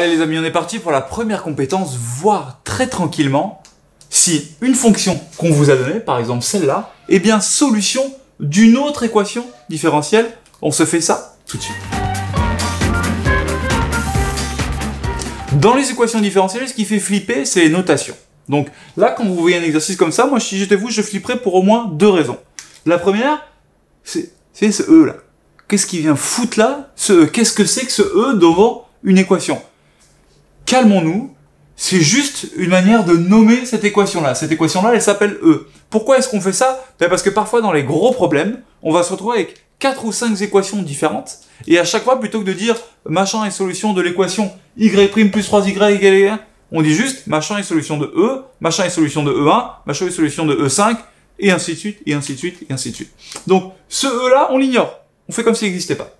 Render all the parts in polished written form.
Allez les amis, on est parti pour la première compétence, voir très tranquillement si une fonction qu'on vous a donnée, par exemple celle-là, est bien solution d'une autre équation différentielle. On se fait ça tout de suite. Dans les équations différentielles, ce qui fait flipper, c'est les notations. Donc là, quand vous voyez un exercice comme ça, moi si j'étais vous, je flipperais pour au moins deux raisons. La première, c'est ce E là. Qu'est-ce qui vient foutre là? Ce E, qu'est-ce que c'est que ce E devant une équation? Calmons-nous, c'est juste une manière de nommer cette équation-là. Cette équation-là, elle s'appelle E. Pourquoi est-ce qu'on fait ça? Parce que parfois, dans les gros problèmes, on va se retrouver avec 4 ou 5 équations différentes, et à chaque fois, plutôt que de dire machin est solution de l'équation y' plus 3y égale 1, on dit juste machin est solution de E, machin est solution de E1, machin est solution de E5, et ainsi de suite, et ainsi de suite, et ainsi de suite. Donc, ce E-là, on l'ignore. On fait comme s'il n'existait pas.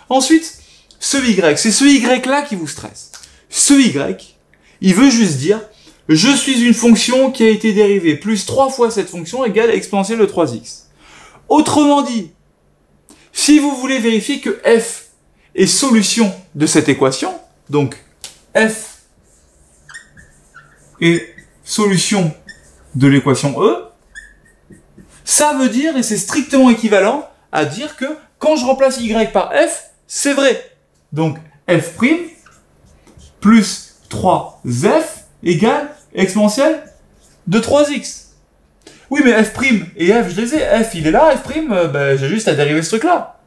Ensuite, ce Y, c'est ce Y-là qui vous stresse. Ce Y, il veut juste dire, je suis une fonction qui a été dérivée plus 3 fois cette fonction égale exponentielle de 3x. Autrement dit, si vous voulez vérifier que f est solution de cette équation, donc f est solution de l'équation E, ça veut dire, et c'est strictement équivalent, à dire que quand je remplace y par f, c'est vrai. Donc f' plus 3f égale exponentielle de 3x. Oui, mais f' et f, je les ai. F, il est là, f', j'ai juste à dériver ce truc-là.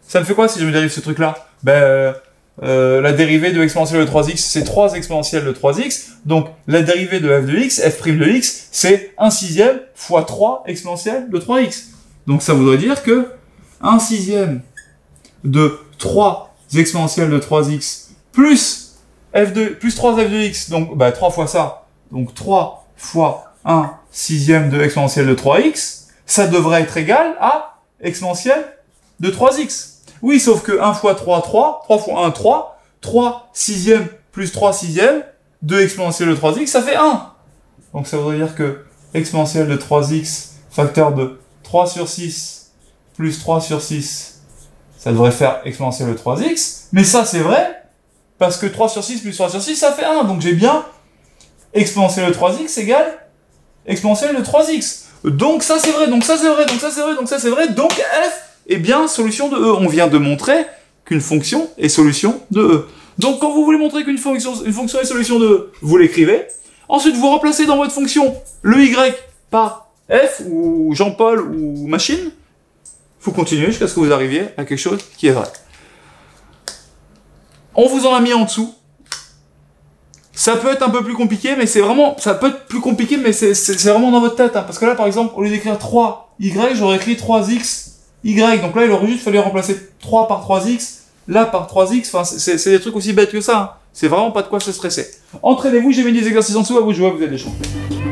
Ça me fait quoi si je me dérive ce truc-là? La dérivée de exponentielle de 3x, c'est 3 exponentielle de 3x. Donc, la dérivée de f de x, f' de x, c'est 1/6 fois 3 exponentielle de 3x. Donc, ça voudrait dire que 1/6 de 3 exponentielle de 3x plus 3f de x, donc 3 fois ça, donc 3 fois 1/6 de exponentielle de 3x, ça devrait être égal à exponentielle de 3x. Oui, sauf que 1 fois 3, 3, 3 fois 1, 3, 3/6 plus 3/6 de exponentielle de 3x, ça fait 1. Donc ça voudrait dire que exponentielle de 3x, facteur de 3 sur 6, plus 3 sur 6, ça devrait faire exponentielle de 3x, mais ça c'est vrai, parce que 3 sur 6 plus 3 sur 6, ça fait 1. Donc j'ai bien exponentielle de 3x égale exponentielle de 3x. Donc ça c'est vrai, donc ça c'est vrai, donc ça c'est vrai, donc ça c'est vrai, donc f est bien solution de E. On vient de montrer qu'une fonction est solution de E. Donc quand vous voulez montrer qu'une fonction est solution de E, vous l'écrivez. Ensuite vous remplacez dans votre fonction le y par f, ou Jean-Paul, ou machine. Faut continuer jusqu'à ce que vous arriviez à quelque chose qui est vrai. On vous en a mis en dessous. Ça peut être un peu plus compliqué, mais c'est vraiment... Ça peut être plus compliqué, mais c'est vraiment dans votre tête. Hein, parce que là, par exemple, au lieu d'écrire 3y, j'aurais écrit 3x, y. Donc là, il aurait juste fallu remplacer 3 par 3x, là par 3x. Enfin, c'est des trucs aussi bêtes que ça. Hein. C'est vraiment pas de quoi se stresser. Entraînez-vous, j'ai mis des exercices en dessous, à vous de jouer, vous êtes des champions.